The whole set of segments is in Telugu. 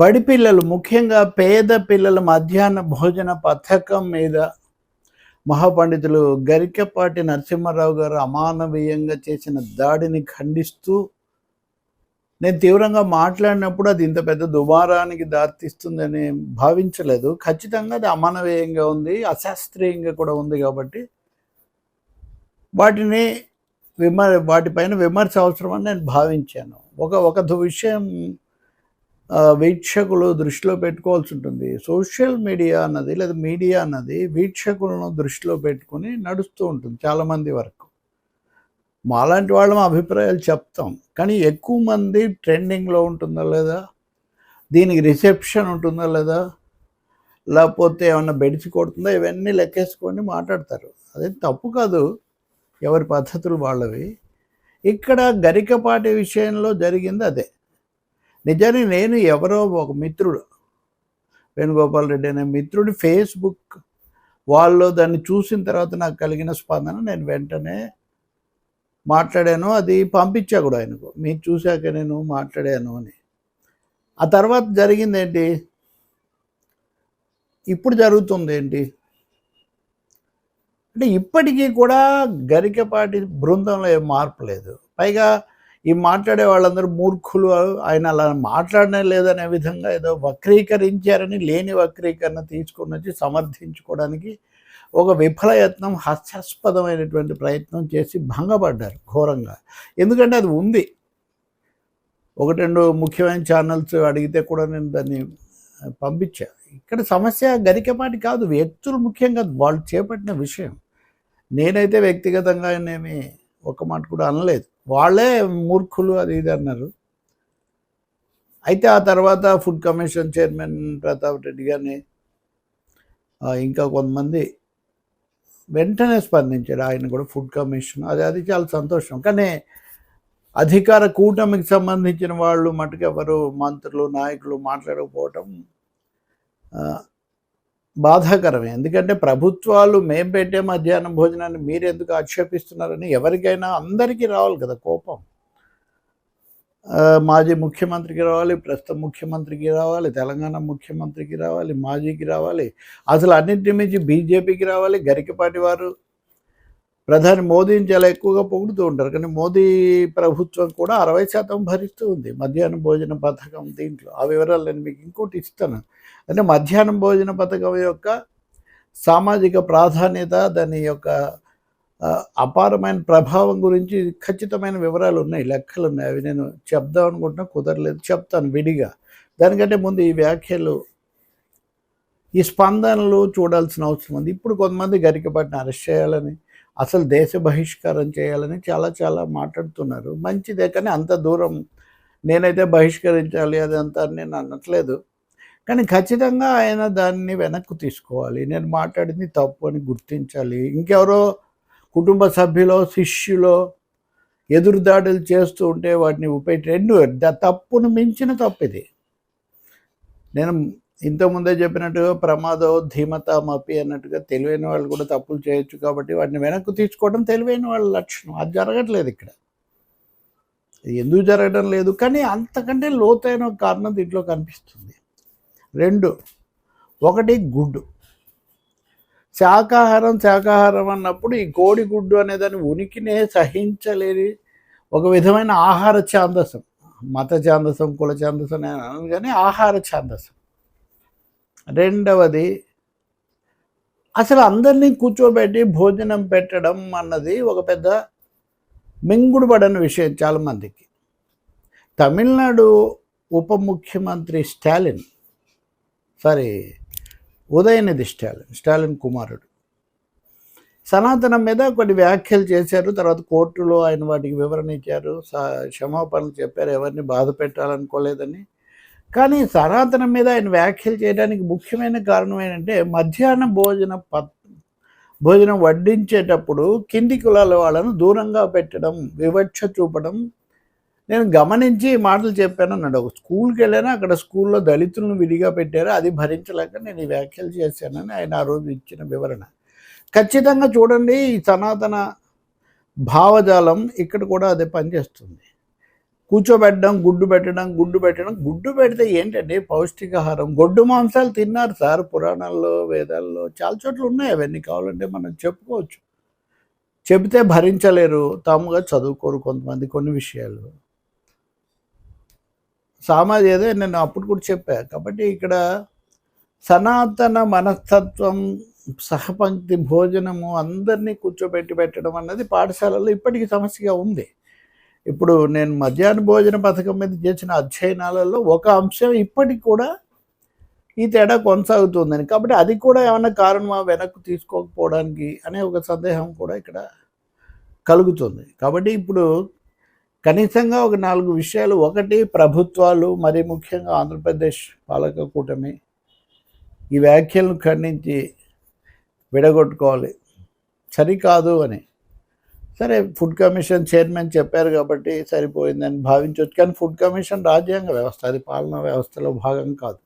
బడి పిల్లలు ముఖ్యంగా పేద పిల్లల మధ్యాహ్న భోజన పథకం మీద మహాపండితులు గరికపాటి నరసింహారావు గారు అమానవీయంగా చేసిన దాడిని ఖండిస్తూ నేను తీవ్రంగా మాట్లాడినప్పుడు అది ఇంత పెద్ద దుమారానికి దారితీస్తుందని భావించలేదు. ఖచ్చితంగా అది అమానవీయంగా ఉంది, అశాస్త్రీయంగా కూడా ఉంది. కాబట్టి వాటిపైన విమర్శ అవసరమని నేను భావించాను. ఒక విషయం వీక్షకులు దృష్టిలో పెట్టుకోవాల్సి ఉంటుంది. సోషల్ మీడియా అన్నది లేదా మీడియా అన్నది వీక్షకులను దృష్టిలో పెట్టుకుని నడుస్తూ ఉంటుంది చాలామంది వరకు. మాలాంటి వాళ్ళం అభిప్రాయాలు చెప్తాం, కానీ ఎక్కువ మంది ట్రెండింగ్లో ఉంటుందా లేదా, దీనికి రిసెప్షన్ ఉంటుందా లేదా, లేకపోతే ఏమన్నా బెడిసి కొడుతుందా, ఇవన్నీ లెక్కేసుకొని మాట్లాడతారు. అదేం తప్పు కాదు, ఎవరి పద్ధతులు వాళ్ళవి. ఇక్కడ గరికపాటి విషయంలో జరిగింది అదే. నిజానికి నేను ఎవరో ఒక మిత్రుడు, వేణుగోపాల్ రెడ్డి అనే మిత్రుడి ఫేస్బుక్ వాళ్ళు దాన్ని చూసిన తర్వాత నాకు కలిగిన స్పందన నేను వెంటనే మాట్లాడాను. అది పంపించా కూడా ఆయనకు, మీరు చూశాక నేను మాట్లాడాను అని. ఆ తర్వాత జరిగింది ఏంటి, ఇప్పుడు జరుగుతుంది ఏంటి అంటే ఇప్పటికీ కూడా గరికపాటి బృందంలో ఏం మార్పు లేదు. పైగా ఈ మాట్లాడే వాళ్ళందరూ మూర్ఖులు, ఆయన అలా మాట్లాడనే లేదనే విధంగా ఏదో వక్రీకరించారని, లేని వక్రీకరణ తీసుకొని వచ్చి సమర్థించుకోవడానికి ఒక విఫలయత్నం, హాస్యాస్పదమైనటువంటి ప్రయత్నం చేసి భంగపడ్డారు ఘోరంగా. ఎందుకంటే అది ఉంది. 1-2 ముఖ్యమైన ఛానల్స్ అడిగితే కూడా నేను దాన్ని పంపించా. ఇక్కడ సమస్య గరికపాటి కాదు, వ్యక్తులు ముఖ్యంగా వాళ్ళు చేపట్టిన విషయం. నేనైతే వ్యక్తిగతంగా ఆయనేమి ఒక మాట కూడా అనలేదు. వాళ్ళే మూర్ఖులు అది ఇది అన్నారు. అయితే ఆ తర్వాత food commission chairman Pratap Reddy గారిని ఇంకా కొంతమంది వెంటనే స్పందించారు. ఆయన కూడా ఫుడ్ కమిషన్ అది చాలా సంతోషం. కానీ అధికార కూటమికి సంబంధించిన వాళ్ళు మటుకు ఎవరు మంత్రులు నాయకులు మాట్లాడకపోవటం బాధాకరమే. ఎందుకంటే ప్రభుత్వాలు మేము పెట్టే మధ్యాహ్నం భోజనాన్ని మీరు ఎందుకు ఆక్షేపిస్తున్నారని ఎవరికైనా అందరికీ రావాలి కదా కోపం. మాజీ ముఖ్యమంత్రికి రావాలి, ప్రస్తుత ముఖ్యమంత్రికి రావాలి, తెలంగాణ ముఖ్యమంత్రికి రావాలి, మాజీకి రావాలి, అసలు అన్నింటి మించి బీజేపీకి రావాలి. గరికపాటి వారు ప్రధాని మోదీని చాలా ఎక్కువగా పొగుడుతూ ఉంటారు, కానీ మోదీ ప్రభుత్వం కూడా 60% భరిస్తూ ఉంది మధ్యాహ్నం భోజన పథకం. దీంట్లో ఆ వివరాలు నేను మీకు ఇంకోటి ఇస్తాను. అంటే మధ్యాహ్నం భోజన పథకం యొక్క సామాజిక ప్రాధాన్యత, దాని యొక్క అపారమైన ప్రభావం గురించి ఖచ్చితమైన వివరాలు ఉన్నాయి, లెక్కలు ఉన్నాయి. అవి నేను చెప్దాం అనుకుంటున్నా, కుదరలేదు, చెప్తాను విడిగా. దానికంటే ముందు ఈ వ్యాఖ్యలు, ఈ స్పందనలు చూడాల్సిన అవసరం ఉంది. ఇప్పుడు కొంతమంది గరికపాటిని అరెస్ట్ చేయాలని, అసలు దేశ బహిష్కారం చేయాలని చాలా మాట్లాడుతున్నారు. మంచిదే, కానీ అంత దూరం నేనైతే బహిష్కరించాలి అదంతా నేను అనట్లేదు. కానీ ఖచ్చితంగా ఆయన దాన్ని వెనక్కు తీసుకోవాలి. నేను మాట్లాడింది తప్పు అని గుర్తించాలి. ఇంకెవరో కుటుంబ సభ్యులో శిష్యులో ఎదురుదాడులు చేస్తూ ఉంటే వాటిని ఉపయోగించి తప్పును మించిన తప్పు ఇది. నేను ఇంతకుముందే చెప్పినట్టుగా ప్రమాదో ధీమతామపి అన్నట్టుగా తెలివైన వాళ్ళు కూడా తప్పులు చేయొచ్చు. కాబట్టి వాటిని వెనక్కు తీసుకోవడం తెలివైన వాళ్ళ లక్షణం. అది జరగట్లేదు ఇక్కడ. ఎందుకు జరగడం లేదు, కానీ అంతకంటే లోతైన కారణం దీంట్లో కనిపిస్తుంది. 2, 1 గుడ్డు. శాకాహారం అన్నప్పుడు ఈ కోడి గుడ్డు అనే దాని ఉనికినే సహించలేని ఒక విధమైన ఆహార ఛాందసం, మత ఛాందసం, కుల ఛాందసం నేను అనను, కానీ ఆహార ఛాందసం. 2వది, అసలు అందరినీ కూర్చోబెట్టి భోజనం పెట్టడం అన్నది ఒక పెద్ద మింగుడు పడని విషయం చాలామందికి. తమిళనాడు ఉప ముఖ్యమంత్రి ఉదయనిధి స్టాలిన్ కుమారుడు సనాతనం మీద కొన్ని వ్యాఖ్యలు చేశారు. తర్వాత కోర్టులో ఆయన వాటికి వివరణ ఇచ్చారు, క్షమాపణలు చెప్పారు, ఎవరిని బాధ పెట్టాలనుకోలేదని. కానీ సనాతనం మీద ఆయన వ్యాఖ్యలు చేయడానికి ముఖ్యమైన కారణం ఏంటంటే మధ్యాహ్న భోజనం వడ్డించేటప్పుడు కింది కులాల వాళ్ళను దూరంగా పెట్టడం, వివక్ష చూపడం నేను గమనించి మాటలు చెప్పాను అన్నాడు. ఒక స్కూల్కి వెళ్ళాను, అక్కడ స్కూల్లో దళితులను విడిగా పెట్టారు, అది భరించలేక నేను ఈ వ్యాఖ్యలు చేశానని ఆయన ఆ రోజు ఇచ్చిన వివరణ. ఖచ్చితంగా చూడండి, ఈ సనాతన భావజాలం ఇక్కడ కూడా అదే పనిచేస్తుంది. కూర్చోబెట్టడం, గుడ్డు పెట్టడం. గుడ్డు పెడితే ఏంటండి పౌష్టికాహారం? గొడ్డు మాంసాలు తిన్నారు సార్ పురాణాల్లో, వేదాల్లో చాలా చోట్ల ఉన్నాయి అవన్నీ. కావాలంటే మనం చెప్పుకోవచ్చు. చెబితే భరించలేరు, తాముగా చదువుకోరు కొంతమంది కొన్ని విషయాలు. ఏదో నేను అప్పుడు కూడా చెప్పా. కాబట్టి ఇక్కడ సనాతన మనస్తత్వం, సహపంక్తి భోజనము, అందరినీ కూర్చోబెట్టి పెట్టడం అన్నది పాఠశాలలో ఇప్పటికీ సమస్యగా ఉంది. ఇప్పుడు నేను మధ్యాహ్న భోజన పథకం మీద చేసిన అధ్యయనాలలో ఒక అంశం ఇప్పటికి కూడా ఈ తేడా కొనసాగుతుందని. కాబట్టి అది కూడా ఏమైనా కారణమా వెనక్కు తీసుకోకపోవడానికి అనే ఒక సందేహం కూడా ఇక్కడ కలుగుతుంది. కాబట్టి ఇప్పుడు కనీసంగా ఒక 4 విషయాలు. ఒకటి, ప్రభుత్వాలు మరి ముఖ్యంగా ఆంధ్రప్రదేశ్ పాలక కూటమి ఈ వ్యాఖ్యలను ఖండించి విడగొట్టుకోవాలి, సరికాదు అని. సరే, ఫుడ్ కమిషన్ చైర్మన్ చెప్పారు కాబట్టి సరిపోయిందని భావించవచ్చు. కానీ ఫుడ్ కమిషన్ రాజ్యాంగ వ్యవస్థ, అది పాలనా వ్యవస్థలో భాగం కాదు.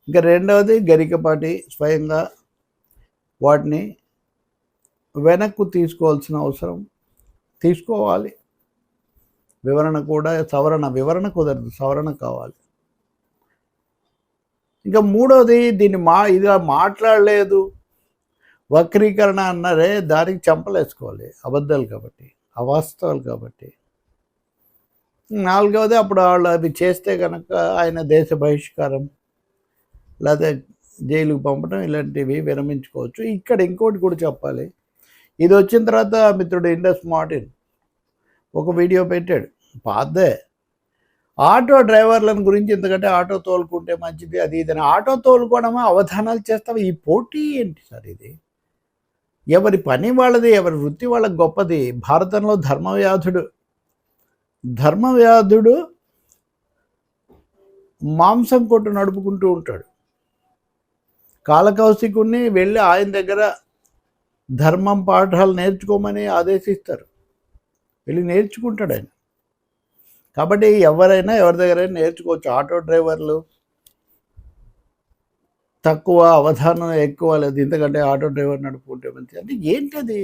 ఇంకా రెండవది, గరికపాటి స్వయంగా వాటిని వెనక్కు తీసుకోవాల్సిన అవసరం, తీసుకోవాలి. వివరణ కూడా వివరణ కుదరదు, సవరణ కావాలి. ఇంకా మూడవది, ఇలా మాట్లాడలేదు, వక్రీకరణ అన్నారే, దానికి చంపలేసుకోవాలి. అబద్ధాలు కాబట్టి, అవాస్తవాలు కాబట్టి. నాలుగవది, అప్పుడు వాళ్ళు అవి చేస్తే కనుక ఆయన దేశ బహిష్కారం లేదా జైలుకు పంపడం ఇలాంటివి విరమించుకోవచ్చు. ఇక్కడ ఇంకోటి కూడా చెప్పాలి. ఇది వచ్చిన తర్వాత మిత్రుడు ఇండస్ మార్టిన్ ఒక వీడియో పెట్టాడు, పాతదే. ఆటో డ్రైవర్లను గురించి, ఎందుకంటే ఆటో తోలుకుంటే మంచిది అది ఇదని. ఆటో తోలుకోవడమా, అవధానాలు చేస్తావా? ఈ పోటీ ఏంటి సార్ ఇది? ఎవరి పని వాళ్ళది, ఎవరి వృత్తి వాళ్ళకి గొప్పది. భారతంలో ధర్మవ్యాధుడు మాంసం కొట్టు నడుపుకుంటూ ఉంటాడు. కాలకౌశికుణ్ణి వెళ్ళి ఆయన దగ్గర ధర్మం పాఠాలు నేర్చుకోమని ఆదేశిస్తారు. వెళ్ళి నేర్చుకుంటాడు ఆయన. కాబట్టి ఎవరైనా ఎవరి దగ్గరైనా నేర్చుకోవచ్చు. ఆటో డ్రైవర్లు తక్కువ, అవధానం ఎక్కువ లేదు, ఎందుకంటే ఆటో డ్రైవర్ నడుపుకుంటే మంచి అంటే ఏంటది?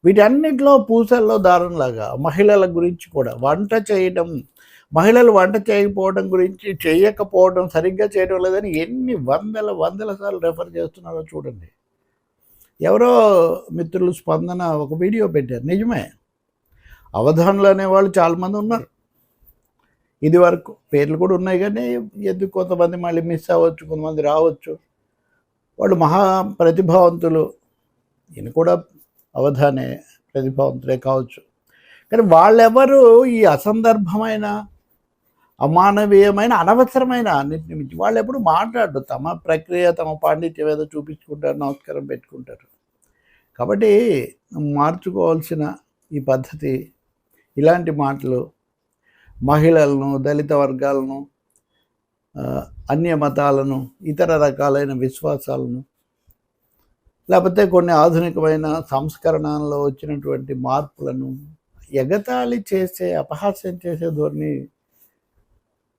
వీటన్నిటిలో పూసల్లో దారంలాగా మహిళల గురించి కూడా వంట చేయడం, మహిళలు వంట చేయకపోవడం గురించి, చేయకపోవడం, సరిగ్గా చేయడం లేదని ఎన్ని వందల సార్లు రెఫర్ చేస్తున్నారో చూడండి. ఎవరో మిత్రులు స్పందన ఒక వీడియో పెట్టారు. నిజమే, అవధానులు అనేవాళ్ళు చాలామంది ఉన్నారు. ఇది వరకు పేర్లు కూడా ఉన్నాయి, కానీ ఎందుకు కొంతమంది మళ్ళీ మిస్ అవ్వచ్చు, కొంతమంది రావచ్చు. వాళ్ళు మహా ప్రతిభావంతులు. ఈయన కూడా అవధానే, ప్రతిభావంతులే కావచ్చు. కానీ వాళ్ళెవరు ఈ అసందర్భమైన, అమానవీయమైన, అనవసరమైన అన్నింటిని మించి వాళ్ళు ఎప్పుడు మాట్లాడరు. తమ ప్రక్రియ, తమ పాండిత్యం ఏదో చూపించుకుంటారు, నమస్కారం పెట్టుకుంటారు. కాబట్టి మార్చుకోవాల్సిన ఈ పద్ధతి, ఇలాంటి మాటలు మహిళలను, దళిత వర్గాలను, అన్య మతాలను, ఇతర రకాలైన విశ్వాసాలను, లేకపోతే కొన్ని ఆధునికమైన సంస్కరణలో వచ్చినటువంటి మార్పులను ఎగతాళి చేసే, అపహాస్యం చేసే ధోరణి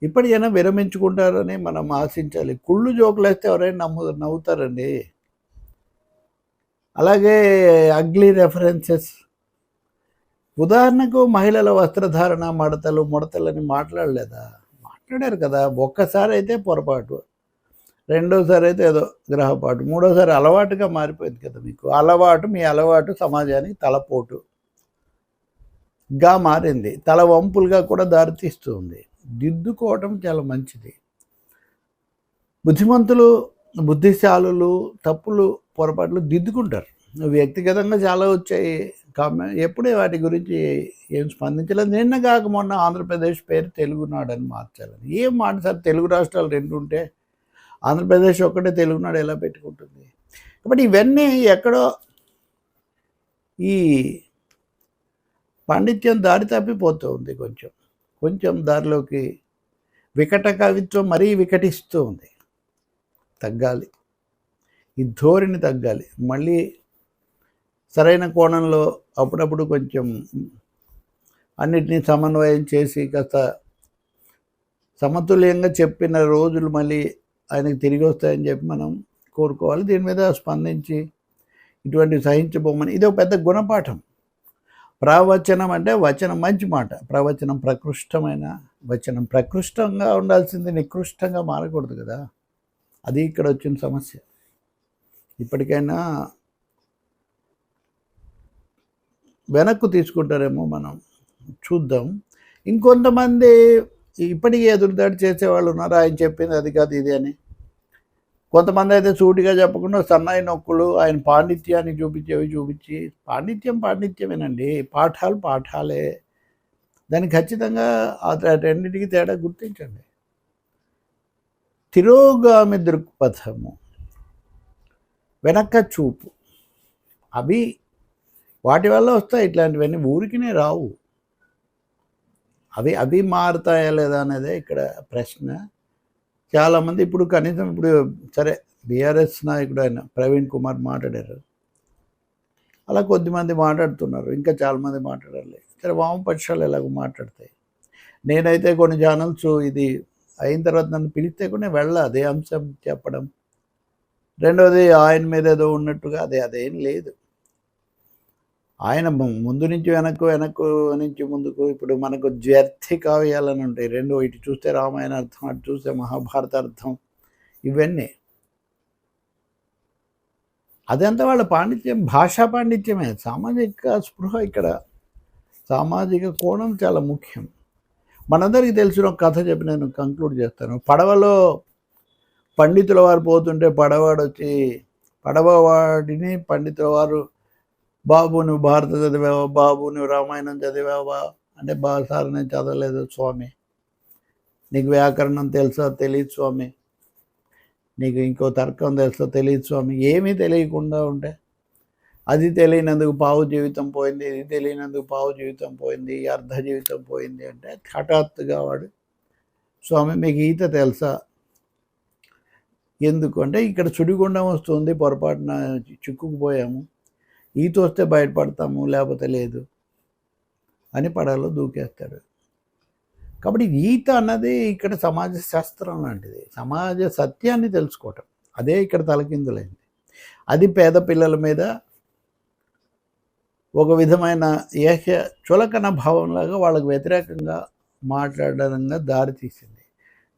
ఇప్పటికైనా విరమించుకుంటారని మనం ఆశించాలి. కుళ్ళు జోకులు వేస్తే ఎవరైనా నవ్వుతారండి. అలాగే అగ్లీ రెఫరెన్సెస్, ఉదాహరణకు మహిళల వస్త్రధారణ, ముడతలని మాట్లాడలేదా? మాట్లాడారు కదా. ఒక్కసారి అయితే పొరపాటు, రెండోసారి అయితే ఏదో గ్రహపాటు, మూడోసారి అలవాటుగా మారిపోయింది కదా మీకు. మీ అలవాటు సమాజానికి తలపోటుగా మారింది, తల వంపులుగా కూడా దారితీస్తూ ఉంది. దిద్దుకోవటం చాలా మంచిది. బుద్ధిమంతులు, బుద్ధిశాలులు తప్పులు, పొరపాట్లు దిద్దుకుంటారు. వ్యక్తిగతంగా చాలా వచ్చాయి, ఎప్పుడే వాటి గురించి ఏం స్పందించలేదు. నిన్న కాక మొన్న ఆంధ్రప్రదేశ్ పేరు తెలుగునాడు అని మార్చాలని. ఏం మాట సార్, తెలుగు రాష్ట్రాలు 2 ఉంటే ఆంధ్రప్రదేశ్ ఒక్కటే తెలుగునాడు ఎలా పెట్టుకుంటుంది? కాబట్టి ఇవన్నీ ఎక్కడో ఈ పాండిత్యం దారి తప్పిపోతూ ఉంది. కొంచెం దారిలోకి వికట కవిత్వం మరీ వికటిస్తూ ఉంది. తగ్గాలి, ఈ ధోరణి తగ్గాలి. మళ్ళీ సరైన కోణంలో అప్పుడప్పుడు కొంచెం అన్నిటినీ సమన్వయం చేసి కాస్త సమతుల్యంగా చెప్పిన రోజులు మళ్ళీ ఆయనకు తిరిగి వస్తాయని చెప్పి మనం కోరుకోవాలి. దీని మీద స్పందించి ఇటువంటి సహించబోమని, ఇది ఒక పెద్ద గుణపాఠం. ప్రవచనం అంటే వచనం, మంచి మాట. ప్రవచనం ప్రకృష్టమైన వచనం. ప్రకృష్టంగా ఉండాల్సింది నికృష్టంగా మారకూడదు కదా. అది ఇక్కడ వచ్చిన సమస్య. ఇప్పటికైనా వెనక్కు తీసుకుంటారేమో, మనం చూద్దాం. ఇంకొంతమంది ఇప్పటికీ ఎదురుదాడి చేసేవాళ్ళు ఉన్నారు, ఆయన చెప్పింది అది కాదు ఇది అని. కొంతమంది అయితే సూటిగా చెప్పకుండా సన్నాయి నొక్కులు, ఆయన పాండిత్యాన్ని చూపించి, పాండిత్యమేనండి, పాఠాలు పాఠాలే. దాన్ని ఖచ్చితంగా ఆ రెండింటికి తేడా గుర్తించండి. తిరోగామి దృక్పథము, వెనక్క చూపు, అవి వాటి వల్ల వస్తాయి. ఇట్లాంటివన్నీ ఊరికినే రావు. అవి మారుతాయా లేదా అనేదే ఇక్కడ ప్రశ్న. చాలామంది ఇప్పుడు కనీసం ఇప్పుడు సరే బీఆర్ఎస్ నాయకుడు ఆయన ప్రవీణ్ కుమార్ మాట్లాడారు, అలా కొద్దిమంది మాట్లాడుతున్నారు, ఇంకా చాలామంది మాట్లాడాలి. సరే వామపక్షాలు ఎలాగో మాట్లాడతాయి. నేనైతే కొన్ని ఛానల్స్ ఇది అయిన తర్వాత నన్ను పిలిస్తే కూడా వెళ్ళా అదే అంశం చెప్పడం. రెండవది ఆయన మీద ఏదో ఉన్నట్టుగా అదేం లేదు. ఆయన ముందు నుంచి వెనక్కు నుంచి ముందుకు. ఇప్పుడు మనకు ద్వ్యర్థి కావ్యాలని ఉంటాయి రెండు, ఇటు చూస్తే రామాయణ అర్థం, అటు చూస్తే మహాభారత అర్థం. ఇవన్నీ అదంతా వాళ్ళ పాండిత్యం, భాషా పాండిత్యమే. సామాజిక స్పృహ ఇక్కడ, సామాజిక కోణం చాలా ముఖ్యం. మనందరికీ తెలిసిన ఒక కథ చెప్పి నేను కంక్లూడ్ చేస్తాను. పడవలో పండితుల వారు పోతుంటే పడవవాడిని పండితుల వారు, బాబు నువ్వు భారత చదివావా, బాబు నువ్వు రామాయణం చదివావా అంటే, సార్ నేను చదవలేదు స్వామి. నీకు వ్యాకరణం తెలుసా? తెలియదు స్వామి. నీకు ఇంకో తర్కం తెలుసా? తెలియదు స్వామి. ఏమీ తెలియకుండా ఉంటే, అది తెలియనందుకు పావు జీవితం పోయింది, ఇది తెలియనందుకు పావు జీవితం పోయింది, అర్ధ జీవితం పోయింది అంటే, హఠాత్తుగా వాడు స్వామి మీకు ఈత తెలుసా? ఎందుకు అంటే, ఇక్కడ సుడిగుండం వస్తుంది, పొరపాటున చిక్కుకుపోయాము, ఈత వస్తే బయటపడతాము, లేకపోతే లేదు అని పడవలో దూకేస్తాడు. కాబట్టి ఈత అన్నది ఇక్కడ సమాజ శాస్త్రం లాంటిది, సమాజ సత్యాన్ని తెలుసుకోవటం. అదే ఇక్కడ తలకిందులైంది. అది పేద పిల్లల మీద ఒక విధమైన చులకన భావంలాగా వాళ్ళకు వ్యతిరేకంగా మాట్లాడడంగా దారితీసింది.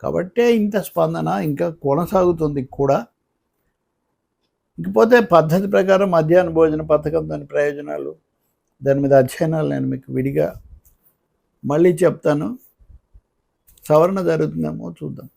కాబట్టే ఇంత స్పందన ఇంకా కొనసాగుతుంది కూడా. ఇకపోతే పద్ధతి ప్రకారం మధ్యాహ్న భోజన పథకం, దాని ప్రయోజనాలు, దాని మీద అధ్యయనాలు నేను మీకు విడిగా మళ్ళీ చెప్తాను. సవరణ జరుగుతుందేమో చూద్దాం.